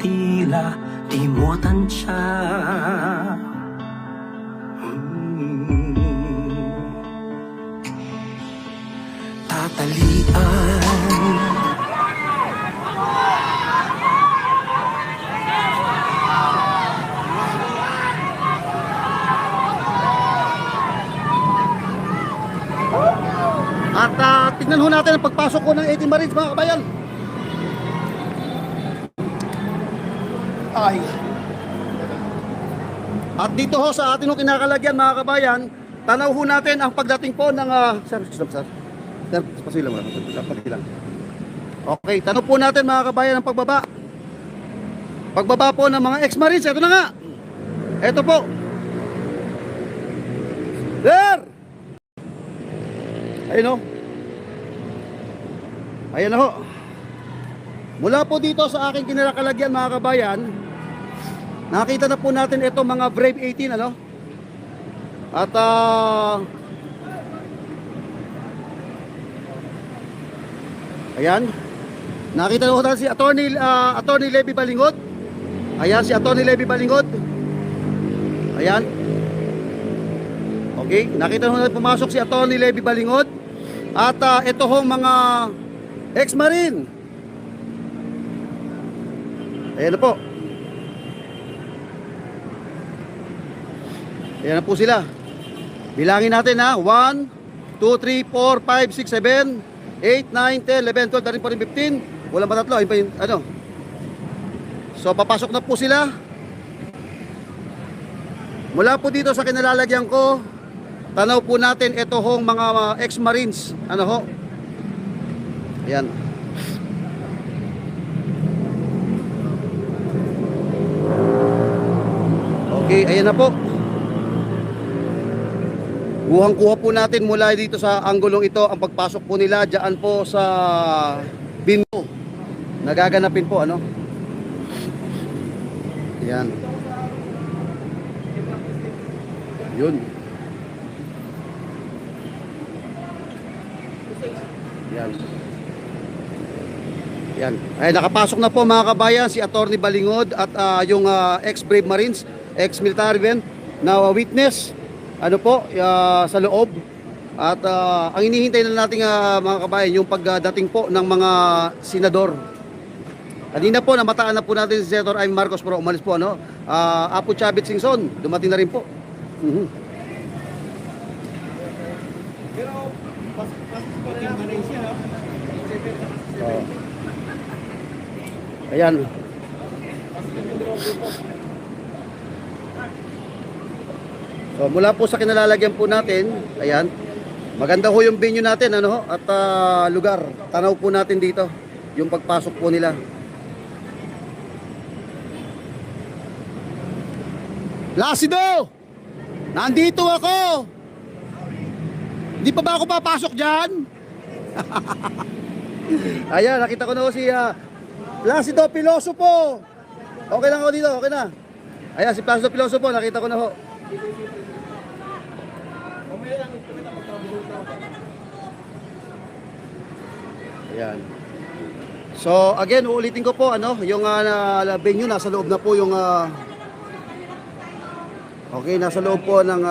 tila di mo tansya. Tatalian At tignan ho natin ang pagpasok ko ng 18 Marines, mga kabayan. Ay. At dito ho sa atin ho kinakalagyan, mga kabayan, tanaw ho natin ang pagdating po ng sir, sir. Sir, pasuhin lang. Okay, tanaw po natin, mga kabayan, ang pagbaba. Pagbaba po ng mga ex-Marines. Ito na nga. Ito po. Sir! Ayun o. Ayan na ho. Mula po dito sa aking kinakalagyan, mga kabayan, nakita na po natin ito mga Brave 18, ano? At ayan. Nakita na po natin si Attorney Levy Balingod. Ayan si Attorney Levy Balingod. Ayan. Okay, nakita na po natin pumasok si Attorney Levy Balingod. At ito hong mga ex-Marine. Ayan na po. Ayan na po sila. Bilangin natin ha. 1, 2, 3, 4, 5, 6, 7, 8, 9, 10, 11, 12, 13, 14, 15. Walang pa tatlo. Ano? So papasok na po sila. Mula po dito sa kinalalagyan ko, tanaw po natin ito hong mga ex-Marines. Ano ho? Ayan. Okay, ayan na po. Kuhang-kuha po natin mula dito sa anggulong ito ang pagpasok po nila diyan po sa Bino. Nagaganapin po, ano? Ayan. Yun. Ayan. Yan. Ay, nakapasok na po, mga kabayan, si Attorney Balingod at yung ex-Brave Marines, ex-military men na witness ano po sa loob. At ang inihintay na natin, mga kabayan, yung pagdating po ng mga senador. Kanina po namataan na po natin si Senator Amy Marcos, pero umalis po, ano? Apo Chavit Singson dumating na rin po. Ayan. So mula po sa kinalalagyan po natin, ayan. Maganda ho yung venue natin, ano ho, at lugar. Tanaw po natin dito yung pagpasok po nila. Placido! Nandito ako! Hindi pa ba ako papasok dyan? Ayan, nakita ko na ho si Placido Piloso po. Okay lang ako dito, okay na. Ayan, si Placido Piloso po, nakita ko na ho. Ayan. So, again, uulitin ko po, ano, yung venue, nasa loob na po yung okay, nasa loob po ng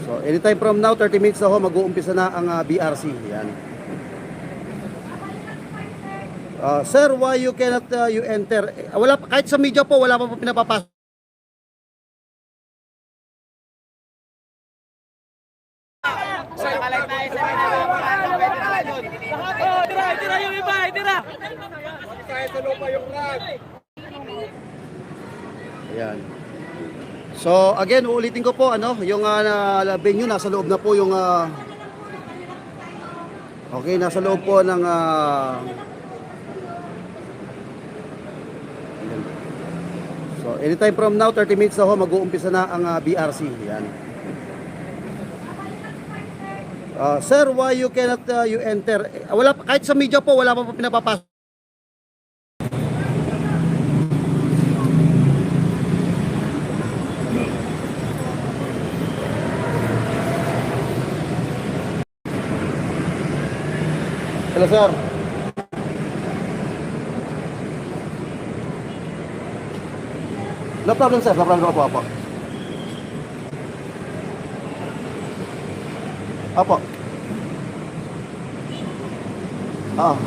so, anytime from now, 30 minutes na ho, mag-uumpisa na ang BRC. Yan. Sir, why you cannot you enter? Wala, kahit sa media po, wala pa po pinapapasok. Tira yung iba, tira. Kahit sa lupa yung rag. Ayan. So again, uulitin ko po, ano, yung venue, nasa loob na po yung okay, nasa loob po ng so anytime from now, 30 minutes na ho, mag-uumpisa na ang BRC. Yan. Sir, why you cannot you enter? Wala, kahit sa media po, wala pa po pinapapasok. Hello, sir. No problem, sir. No problem. Opo, opo. Opo. Ah.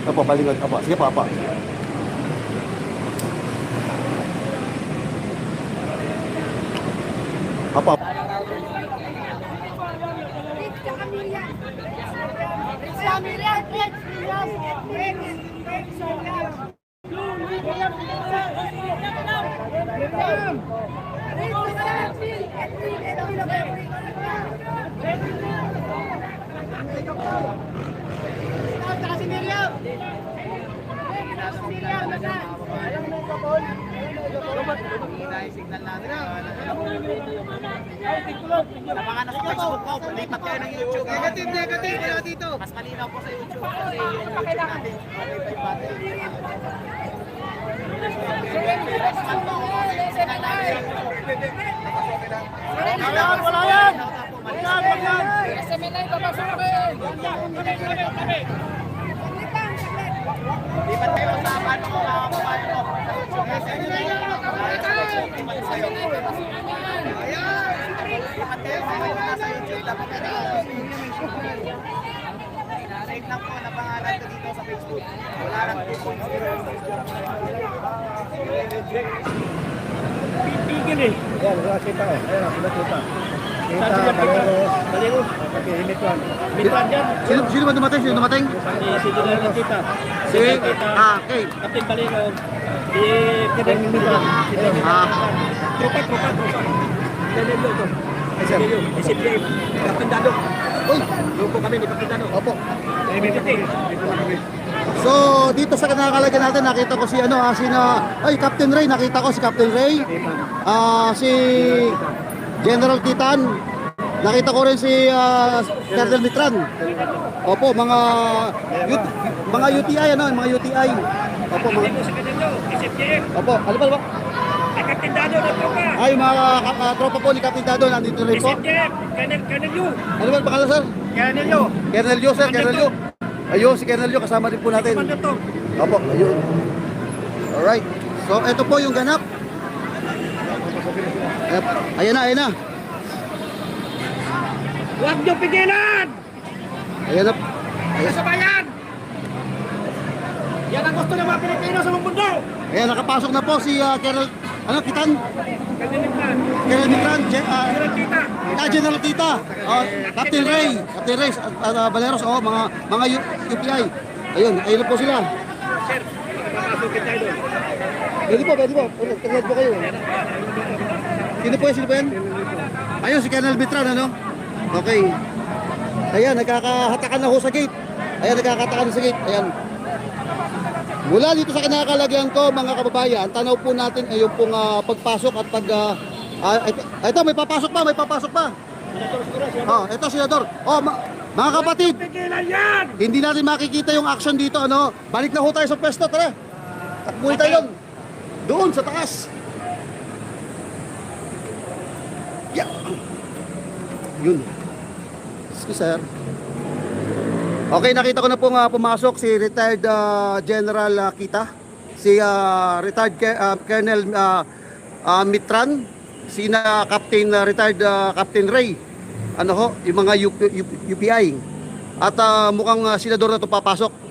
Opo, Balingod. Opo. Sige po, opo. Opo. Signal natin. Napangan na sa Facebook ko, lipat kayo ng YouTube. Negative na dito. Mas malinaw po sa YouTube kasi yung YouTube natin. Okay, wala yan! SMNA, papasukin! Lipat kayo sa paano ko mga kababayan ko. Save lang po na pangalan ko dito sa Facebook. Wala lang 2.0. Pipigil eh. Yan, wala kita oh. Ayan, sila kita. Kita, Balingos. Okay, Mitran. Mitran yan. Sino ba dumating? Sino dumating? Si General ng kita. Si okay. Captain Balingos. Si Captain Mitran. Tropa. General to. Si Captain Dado. Uy, Grupo kami ni Captain Dado. opo. MMT. So, dito sa kinakalagyan natin, nakita ko si Captain Ray, nakita ko si Captain Ray. Si General Titan. Nakita ko rin si Colonel Mitran. Opo, mga UTI mga UTI. Opo, mga Opo, ano ba? Captain Dado na tropa. Ay, mga tropa po ni Captain Dado nandito rin po. Colonel Yu. Ano ba ang pangalan, sir? Colonel Yu. Colonel Yu, sir, Colonel Yu. Ayun, si Colonel Yu, kasama din po natin. Opo, ayun. Alright. So, ito po yung ganap. Ayan na. Huwag niyo pigilan! Ayan na. Ayan sa bayan! Yan ang gusto ng mga Pilipino sa buong mundo! Ayan, nakapasok na po si Colonel, Kitan? Colonel Mitran, General Tita, Captain Ray, Valeros, mga UPI. Ayun na po sila. Sir, makapasukin tayo doon. Pwede po. Tingnan po kayo. Sino po yan? Ayun, si Colonel Mitran, ano? Okay. Ayan, nagkakahatakan na ho sa gate. Ayan. Mula dito sa kinakalagyan ko, mga kababayan, tanaw po natin ay yung pong pagpasok at ito, may papasok pa. Ito, Senador. Mga kapatid, hindi natin makikita yung action dito, ano? Balik na ho tayo sa pwesto, tara. Takbuhin tayo doon sa taas. Yeah. Yun. Excuse, sir. Okay, nakita ko na pong pumasok si retired General Kita, si retired Colonel Mitran, si Captain retired Captain Ray, yung mga UPI. At mukhang senador na ito papasok.